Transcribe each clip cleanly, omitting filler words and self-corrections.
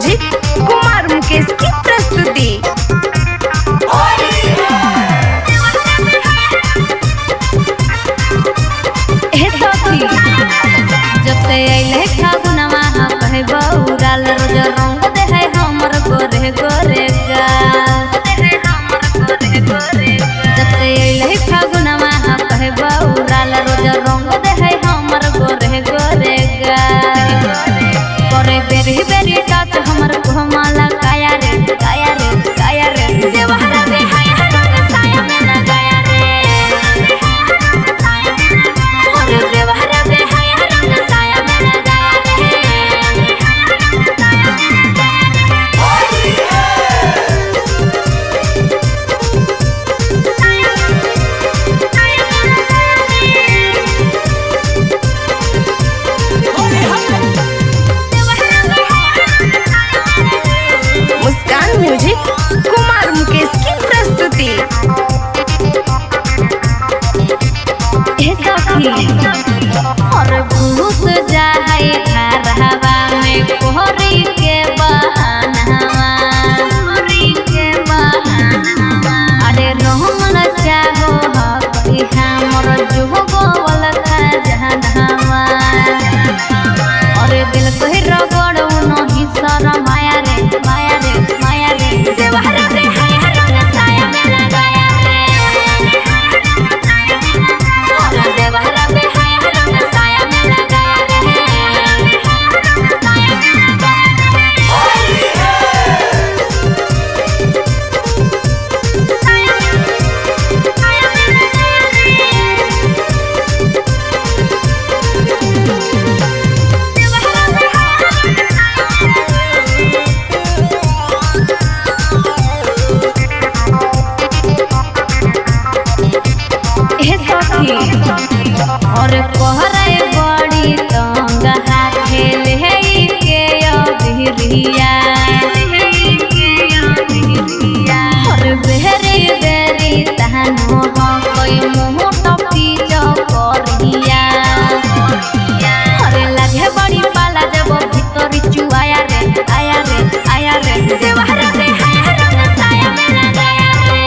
Music Kumar Mukesh की प्रस्तुति। जब से अइले फागुनवा कहे बौराल रोज रंग दे है हमर गोरे गोरे जब से अइले फागुनवा कहे बौराल रोज रंग दे है हमर गोरे गोरे करे बेरी बेरी टच हमर घुमाला काया रे काया रे काया रे देवहरा दे है रंग साया में ना गाया रे और देवहरा दे है रंग साया में ना गाया मुस्कान म्यूजिक कुमार मुकेश की प्रस्तुति। और घुस जाए घरवा में कोहरी के बहानवा अरे रोहन चाहो हई हमर जुगोवल खजनवा अरे दिल कहि रगड़ नहीं सर माया रे माया रे माया रे देवहरा दे है रंग साया में लगाया रे और देवहरा दे है रंग साया में लगाया रे और कोहरे बड़ी तंग हाथे ले के अभिरिया और बेरी बेरी तहनो हो कोई मुंह टपी जो करिया अरे लगे बड़ी पाला जब भीतर चुआया रे आया रे आया रे देवहरा दे है रंग साया में ना गाया रे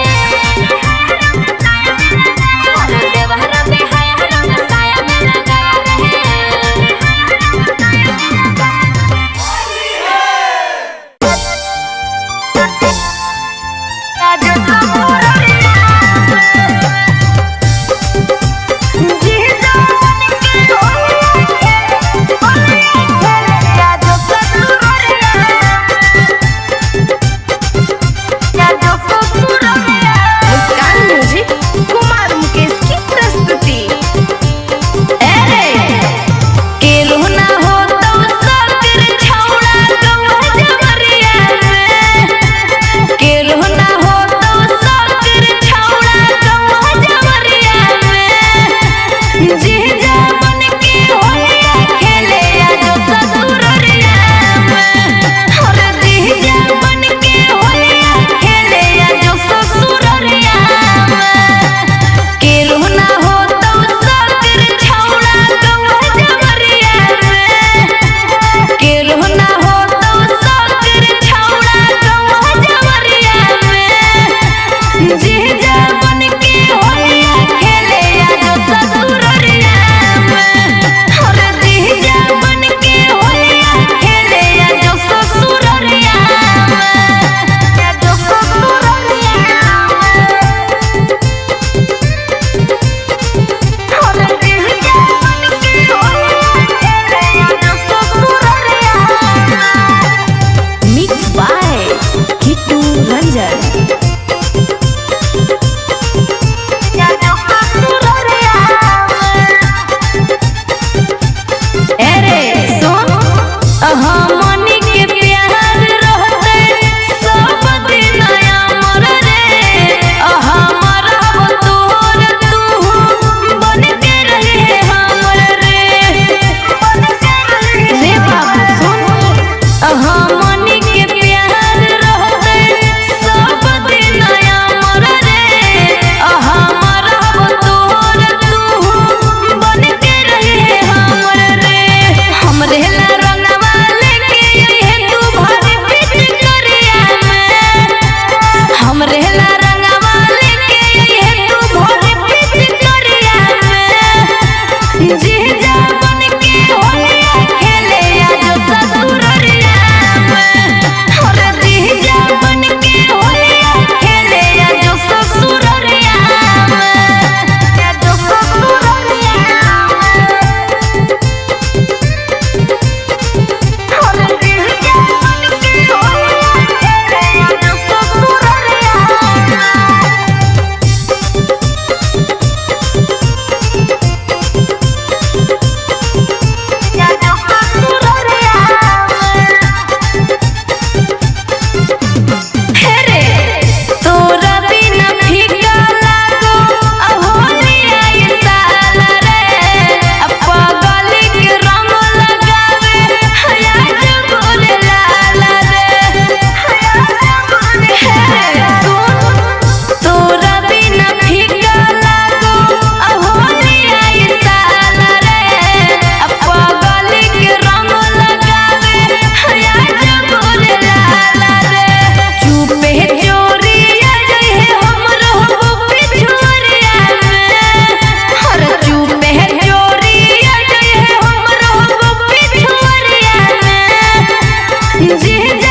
और देवहरा दे है रंग साया में ना गाया रे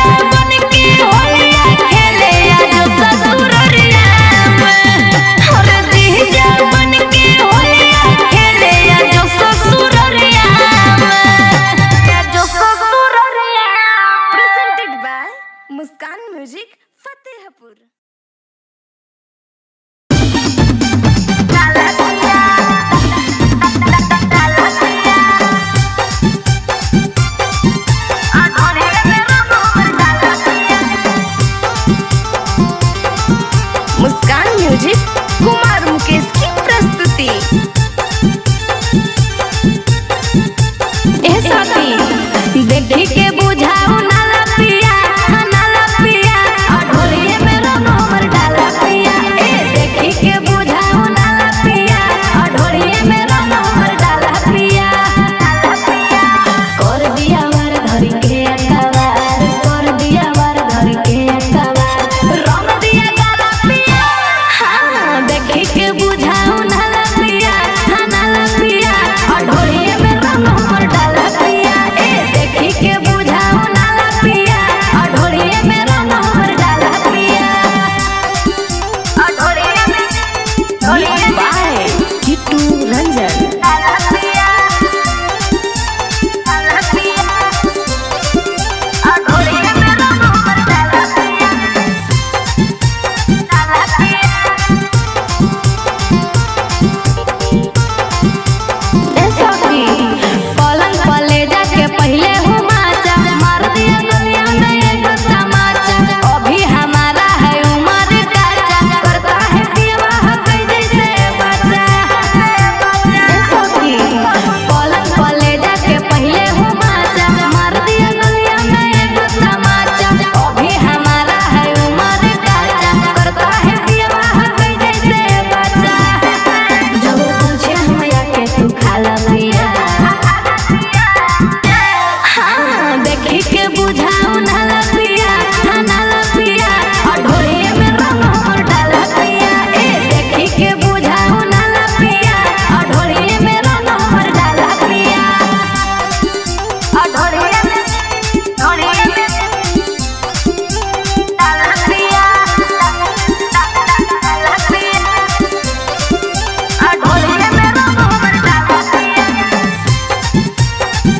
जीजा बन के होलिया खेले आजो ससुररिया में। अरे जीजा बन के होलिया खेले आजो ससुररिया में। आजो ससुररिया। Presented by Muskan music Fatehpur. Muskan music Kumar Mukesh की प्रस्तुति। ए साथी देखी के बुझाऊ नाला पिया नाला पिया ढोलिए में रंग हमर डाला पिया। ए देखी के बुझाऊ नाला पिया ढोलिए में रंग हमर डाला पिया। कर दिया वार धरी के अकवार कर दिया वार धरी के अकवार रंग दिया डाला पिया। हां देखी के बुझाऊ नाला पिया नाला पिया ढोलिए में रंग हमर डाला पिया। ए देखी के बुझाऊ नाला पिया ढोलिए में रंग हमर डाला पिया। ढोलिए में ढोलिए बाय किट्टू रंजन। डाला पिया डाला पिया ढोलिए में रंग हमर डाला पिया डाला पिया। ऐसा की पलंग पले जाके पहले हो माचा मार दिया दुनिया में एक तमाचा। अभी हमारा है उम्र काचा करता है विवाह जैसे बच्चा। ऐसा की पलंग पले जाके पहले हो माचा मार दिया दुनिया में एक तमाचा। अभी हमारा है उम्र काचा करता है विवाह जैसे बच्चा। जब पूछे हम आके तू खाला पिया। हाँ देखी के बुझाऊ नाला पिया नाला पिया ढोलिए में रंग हमर डाला पिया। ए देखी के बुझाऊ नाला पिया ढोलिए में रंग हमर डाला पिया। ढोलिए में ढोलिए में डाला पिया डाला पिया ढोलिए में रंग हमर डाला पिया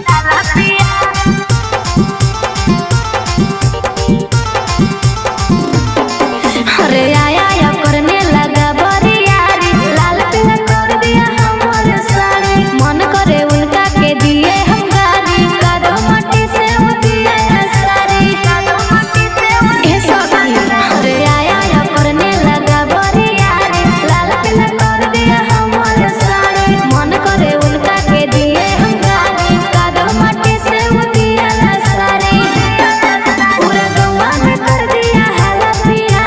डाला पिया। अरे आया या करने लगा बरियारी लाल पीला कर दिया हमर साड़ी। मन करे उनका के दिए हम गारी कादो माटी से वो दिए सारी कादो माटी से वो ए सखी। अरे आया या करने लगा बरियारी लाल पीला कर दिया हमर साड़ी। मन करे उनका के दिए हम गारी कादो माटी से वो दिए सारी। पूरा गौवा में कर दिया हाला पिया।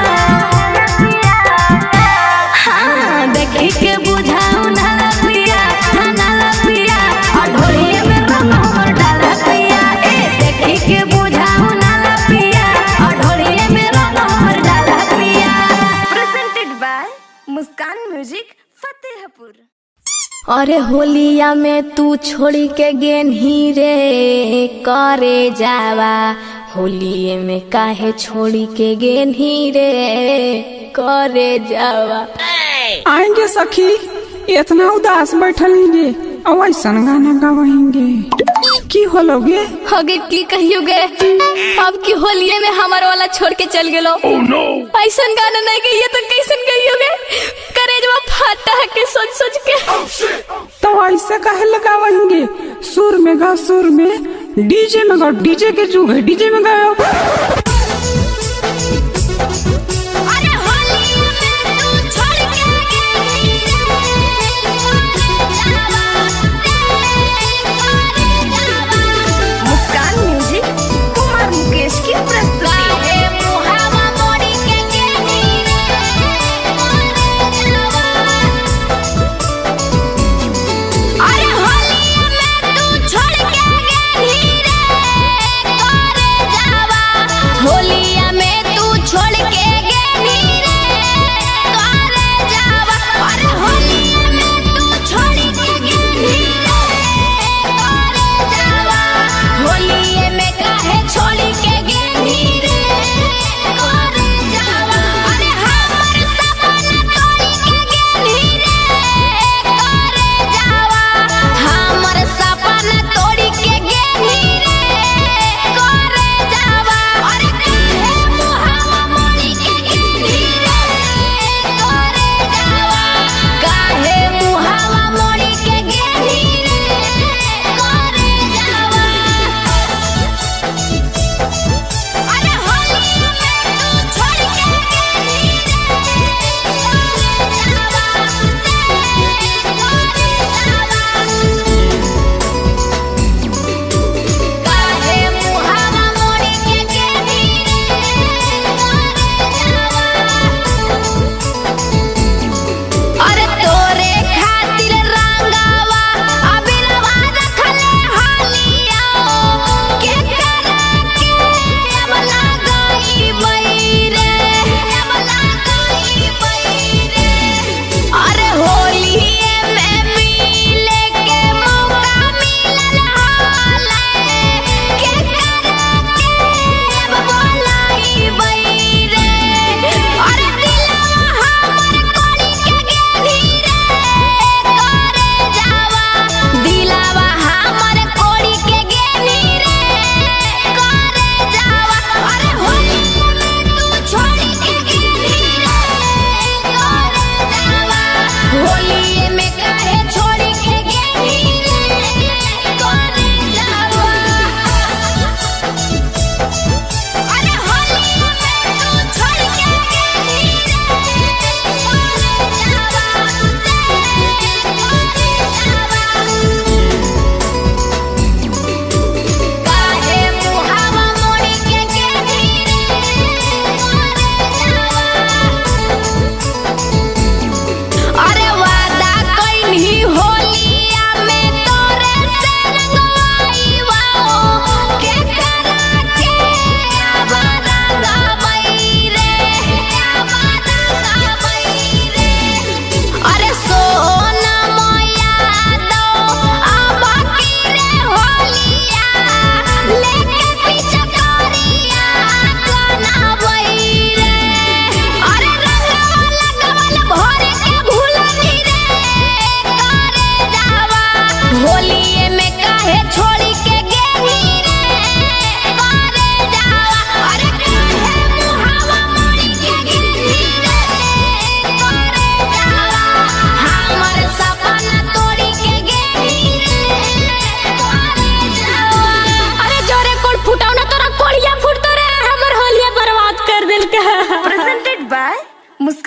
हाँ देखी के बुझाऊ नाला पिया नाला पिया ढोलिए में रंग हमर डाला पिया। ए देखी के बुझाऊ नाला पिया ढोलिए में रंग हमर डाला पिया। Presented by Muskan music Fatehpur. अरे होलिया में तू छोड़ी के गेन ही रे करे जावा। होलिए में काहे छोड़ी के गेन ही रे करे जावा। आएंगे सखी इतना उदास बैठलेंगे और ऐसा गाना गवाएंगे की होलोगे। आगे की कहियोगे अब की होलिये में हमार वाला छोड़ के चल गेलो। ऐसा गाना नहीं गई तो कैसन गईयोगे करेजवा फाटा के सोच सोच के। तो ऐसे कहे लगावेंगे सुर में गा सुर में डीजे में गाओ डीजे के जुग है डीजे में गाओ। अरे होलिये में तू छोड़ के गई मुस्कान म्यूजिक कुमार मुकेश की प्रस्तुति। हो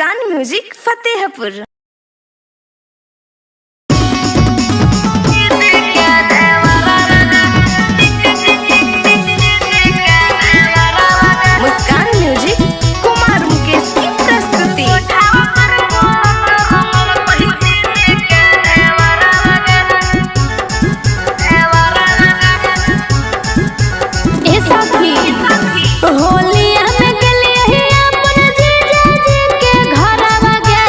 मुस्कान म्यूजिक फतेहपुर। मुस्कान म्यूजिक कुमार मुकेश की प्रस्तुति। होलिया में गलिया अपन जीजा जी के घरवा गे,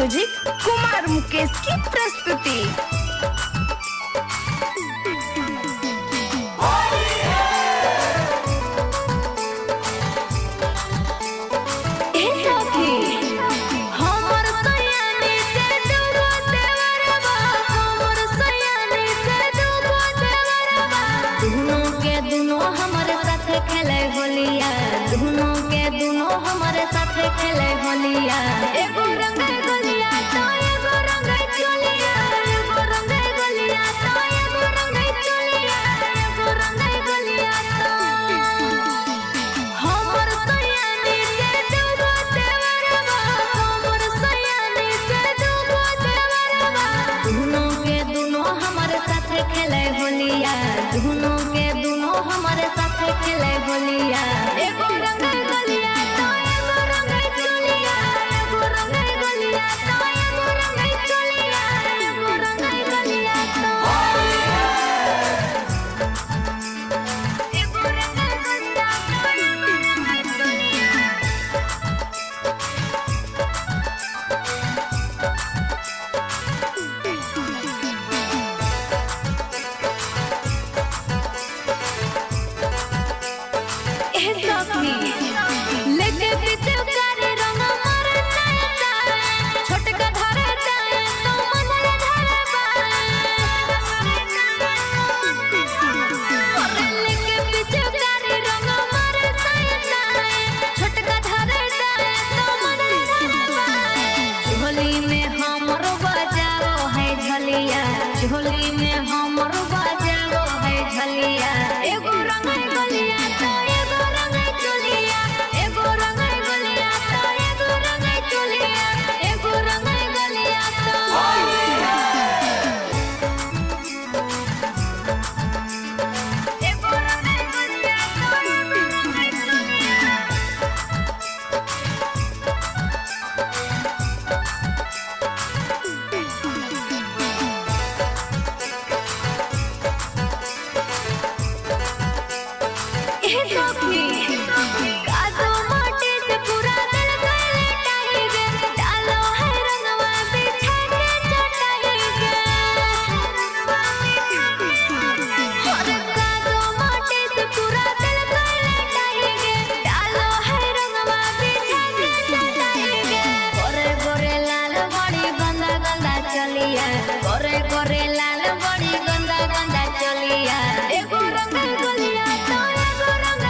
म्यूजिक कुमार मुकेश की प्रस्तुति। हमारे साथ खेले होलिया एगो रंग गोलिया तो एगो रंग चोलिया एगो रंग गोलिया तो एगो रंग चोलिया एगो रंग गोलिया तो हमर सयानी के दुगो देवरबा हमर सयानी के दुगो देवरबा दुनो हमारे साथ खेले होलिया दुनो हमारे साथ खेले होलिया एगो रंग गोलिया तो एगो रंग चोलिया एगो रंग गोलिया तो एगो रंग चोलिया एगो रंग गोलिया तो एगो रंग गोलिया तो एगो रंग चोलिया। लेके पीछे कारी रंग मारे साया छोटका धरे जाए तो मन धरे पाए लेके पीछे कारी रंग मारे साया छोटका धरे जाए तो मन धरे पाए झोली में हमर बजाओ है झलिया झोली में हमर बजाओ है झलिया एगो रंग गलिया तो एगो रंग चोलिया एगो रंग गलिया तो एगो रंग चोलिया एगो रंग गलिया तो एगो रंग गलिया तो एगो रंग चोलिया। कादो माटी से पूरा दिल गले टाई गे डालो है रंगवा बिछा के चटाई गे अरे कादो माटी से पूरा दिल गले टाई गे डालो है रंगवा बिछा के चटाई गे गोरे गोरे लाल बड़ी गंदा गंदा चलिया गोरे गोरे लाल बड़ी गंदा गंदा चलिया एगो रंग गोलिया तो एगो रंग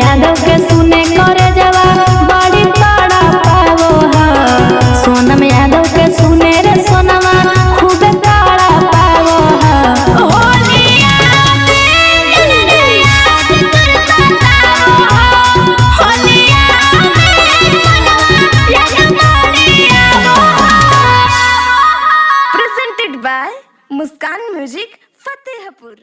यादव के सुने करे जवा बड़ी तड़ा पावो हा। सोनम यादव के सुने रे सोनमा खूब तड़ा पावो हा। होलिया Presented by Muskan music Fatehpur.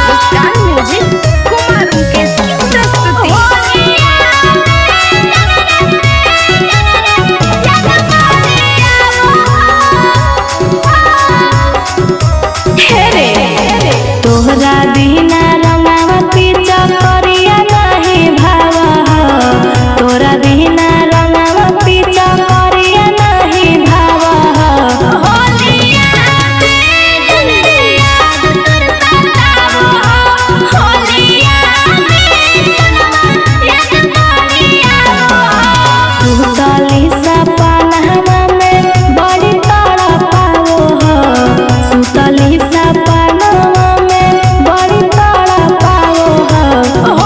Muskan music Kumar Mukesh की प्रस्तुति। तोहरा बिना रंगावती चकरिया नहीं भावा तोरा बिना रंगावती चकरिया नहीं भावा सुतली सपनवा में बड़ी तड़ा पावो हो। सुतली सपनवा में बड़ी तड़ा पावो हो।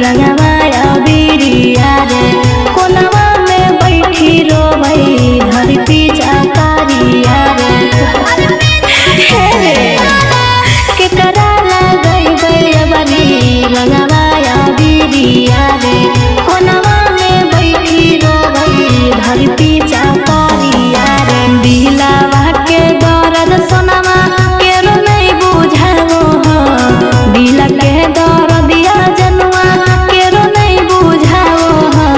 रंगवाया बिरिया रे कोनवा में बैठी रोवई धरी पीछा कारिया रे के कराला गई बरी रंगवाया बिरिया रे कोनवा में बैठी रोवई धरी पीछा कारिया रे दिलावा के दर्द सोनमा केरो नहीं बुझावो हो। दिला के दर्द दिया जनुआ केरो नहीं बुझावो हो।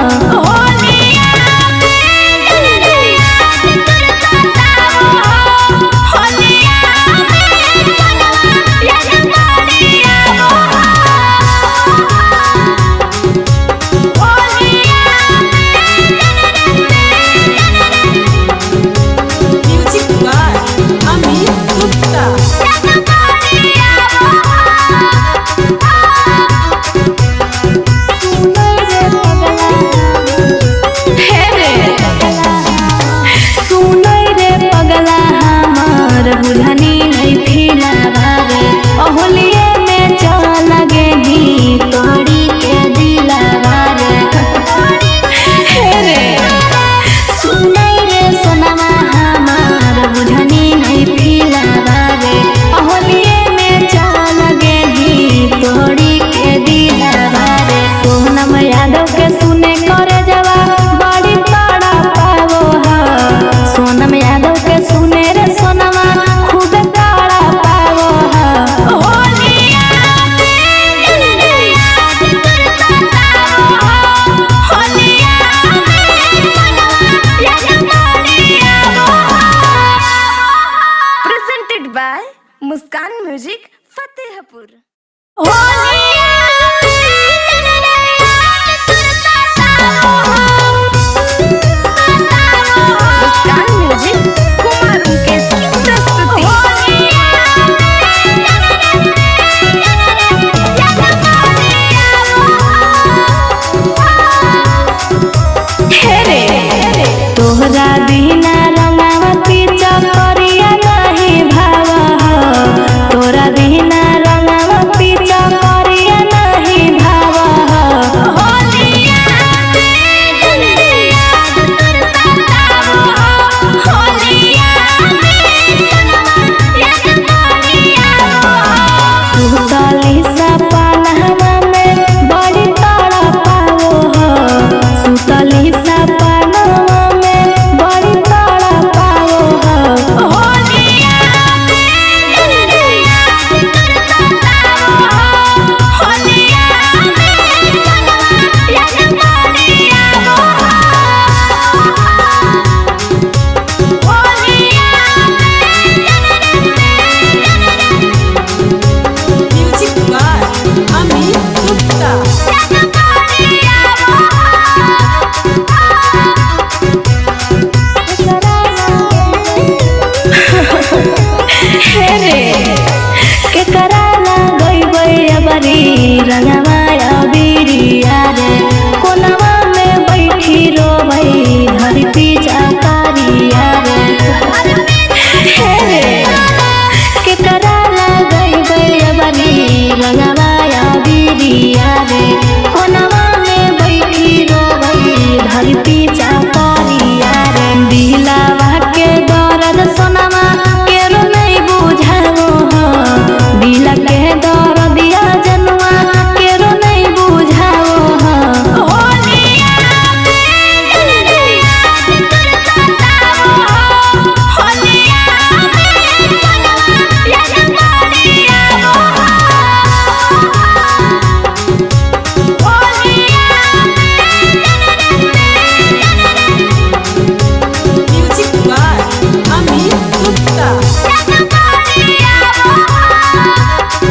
बुझनी नहीं फिला भावे होलिये में चल गेली तोड़ी के दिला भावे सुनै रे सोनमा हमार बुझनी नहीं फिला भावे होलिये में चल गेली तोड़ी के दिला भावे। सोनम यादव के सुने करे जवा बड़ी तड़ा पावो हा। सोनम यादव के सुने रे सोनमा खूब तड़ा पावो हा। Presented by Muskan music Fatehpur. होलिया